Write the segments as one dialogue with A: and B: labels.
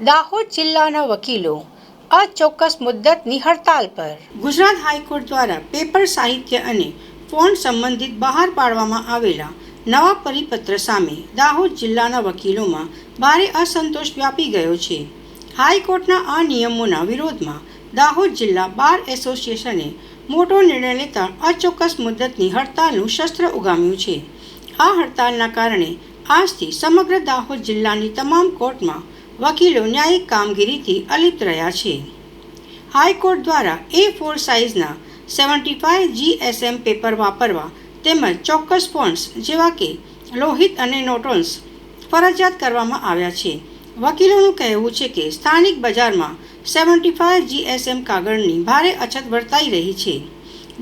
A: દાહોદ જિલ્લાના વકીલો અચોક્કસ મુદ્દતની હડતાલ પર। ગુજરાત હાઈકોર્ટ દ્વારા પેપર સાહિત્ય અને ફોન સંબંધિત બહાર પાડવામાં આવેલા નવા પરિપત્ર સામે દાહોદ જિલ્લાના વકીલોમાં ભારે અસંતોષ વ્યાપી ગયો છે। હાઈકોર્ટના આ નિયમોના વિરોધમાં દાહોદ જિલ્લા બાર એસોસિએશને મોટો નિર્ણય લેતા અચોક્કસ મુદ્દતની હડતાલનું શસ્ત્ર ઉગામ્યું છે। આ હડતાલના કારણે આજથી સમગ્ર દાહોદ જિલ્લાની તમામ કોર્ટમાં વકીલો ન્યાયિક કામગીરીથી અલિપ્ત રહ્યા છે। હાઈકોર્ટ દ્વારા A4 સાઇઝના 75 GSM પેપર વાપરવા તેમજ ચોક્કસ ફોન્ટ્સ જેવા કે લોહિત અને નોટોન્સ ફરજિયાત કરવામાં આવ્યા છે। વકીલોનું કહેવું છે કે સ્થાનિક બજારમાં 75 GSM કાગળની ભારે અછત વર્તાઈ રહી છે।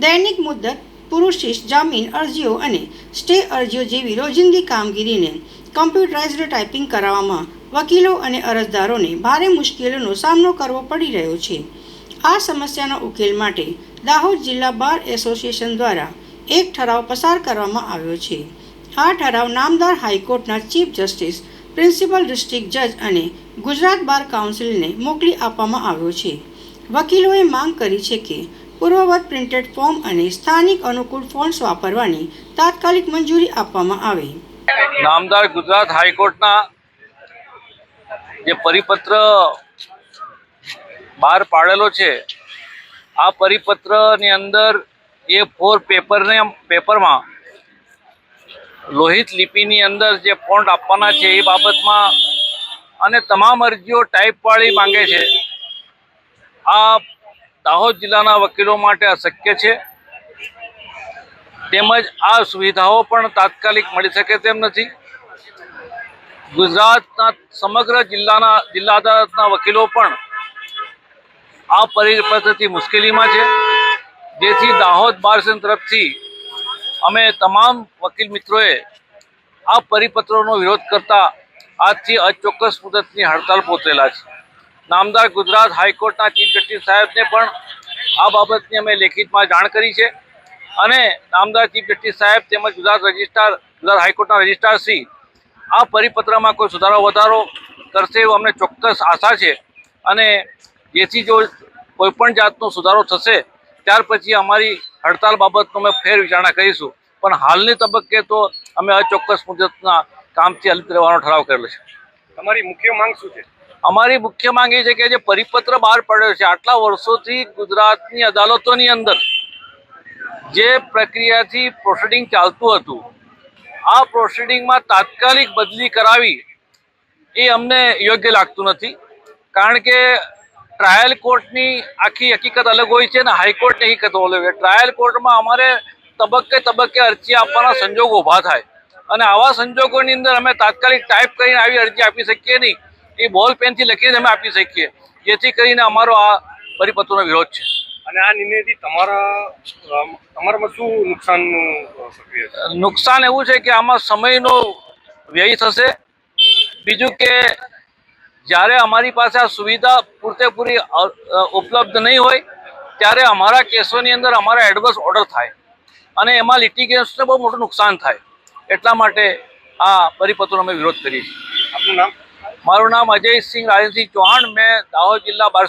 A: દૈનિક મુદ્દત, પુરુષિસ જામીન અરજીઓ અને સ્ટે અરજીઓ જેવી રોજિંદી કામગીરીને કમ્પ્યુટરાઇઝ્ડ ટાઈપિંગ કરાવવામાં વકીલો અને અરજદારોને ભારે મુશ્કેલીનો સામનો કરવો પડી રહ્યો છે। આ સમસ્યાના ઉકેલ માટે દાહોદ જિલ્લા બાર એસોસિએશન દ્વારા એક ઠરાવ પસાર કરવામાં આવ્યો છે। આ ઠરાવ નામદાર હાઈકોર્ટના ચીફ જસ્ટિસ, પ્રિન્સિપલ ડિસ્ટ્રિક્ટ જજ અને ગુજરાત બાર કાઉન્સિલને મોકલી આપવામાં આવ્યો છે। વકીલોએ માંગ કરી છે કે પૂર્વવત પ્રિન્ટેડ ફોર્મ અને સ્થાનિક અનુકૂળ ફોન્ટ્સ વાપરવાની તાત્કાલિક મંજૂરી આપવામાં આવે।
B: નામદાર ગુજરાત હાઈકોર્ટના જે પરિપત્ર બહાર પાડેલો છે, આ પરિપત્રની અંદર A4 પેપરમાં લોહિત લિપિની અંદર જે ફોન્ટ આપવાના છે એ બાબતમાં અને તમામ અરજીઓ ટાઈપવાળી માંગે છે। આ દાહોદ જિલ્લાના વકીલો માટે અશક્ય છે, તેમજ આ સુવિધાઓ પણ તાત્કાલિક મળી શકે તેમ નથી। ગુજરાતના સમગ્ર જિલ્લા અદાલતના વકીલો પણ આ પરિપત્રથી મુશ્કેલીમાં છે, જેથી દાહોદ બાર સંઘ તરફથી અમે તમામ વકીલ મિત્રોએ આ પરિપત્રોનો વિરોધ કરતા આજથી અચોક્કસ મુદતની હડતાલ પોતરેલા છે। નામદાર ગુજરાત હાઈકોર્ટના ચીફ જસ્ટિસ સાહેબને પણ આ બાબતની અમે લેખિતમાં જાણ કરી છે અને નામદાર ચીફ જસ્ટિસ સાહેબ તેમજ ગુજરાત હાઈકોર્ટના રજિસ્ટ્રાર શ્રી આ પરિપત્રમાં કોઈ સુધારો વધારો કરશે એવું અમને ચોક્કસ આશા છે અને જેથી જો કોઈપણ જાતનો સુધારો થશે ત્યાર પછી અમારી હડતાલ બાબતનો અમે ફેર વિચારણા કરીશું, પણ હાલની તબક્કે તો અમે અચોક્કસ મુદતના કામથી અલિપ્ત રહેવાનો ઠરાવ કરેલો છે।
C: તમારી મુખ્ય માંગ શું છે?
B: અમારી મુખ્ય માંગ એ છે કે જે પરિપત્ર બહાર પડ્યો છે, આટલા વર્ષોથી ગુજરાતની અદાલતોની અંદર જે પ્રક્રિયાથી પ્રોસિડિંગ ચાલતું હતું, આ પ્રોસિડિંગમાં તાત્કાલિક બદલી કરાવી એ અમને યોગ્ય લાગતું નથી। કારણ કે ટ્રાયલ કોર્ટની આખી હકીકત અલગ હોય છે અને હાઈકોર્ટની હકીકત અલગ હોય છે। ટ્રાયલ કોર્ટમાં અમારે તબક્કે અરજી આપવાના સંજોગો ઊભા થાય અને આવા સંજોગોની અંદર અમે તાત્કાલિક ટાઈપ કરીને આવી અરજી આપી શકીએ નહીં, એ બોલ પેનથી લખીને અમે આપી શકીએ, જેથી કરીને અમારો આ પરિપત્રનો વિરોધ છે।
C: અને આ નિર્ણયથી તમારામાં શું નુકસાનનું સક્રિય?
B: નુકસાન એવું છે કે આમાં સમયનો વ્યય થશે। બીજું કે જ્યારે અમારી પાસે આ સુવિધા પૂરેપૂરી ઉપલબ્ધ નહીં હોય ત્યારે અમારા કેસોની અંદર અમારા એડવર્સ ઓર્ડર થાય અને એમાં લિટિગેશનને બહુ મોટું નુકસાન થાય। એટલા માટે આ પરિપત્રનો અમે વિરોધ કરીએ છીએ।
C: આપનું નામ?
B: મારું નામ અજયસિંહ રાજનસિંહ ચૌહાણ, મેં દાહોદ જિલ્લા બાર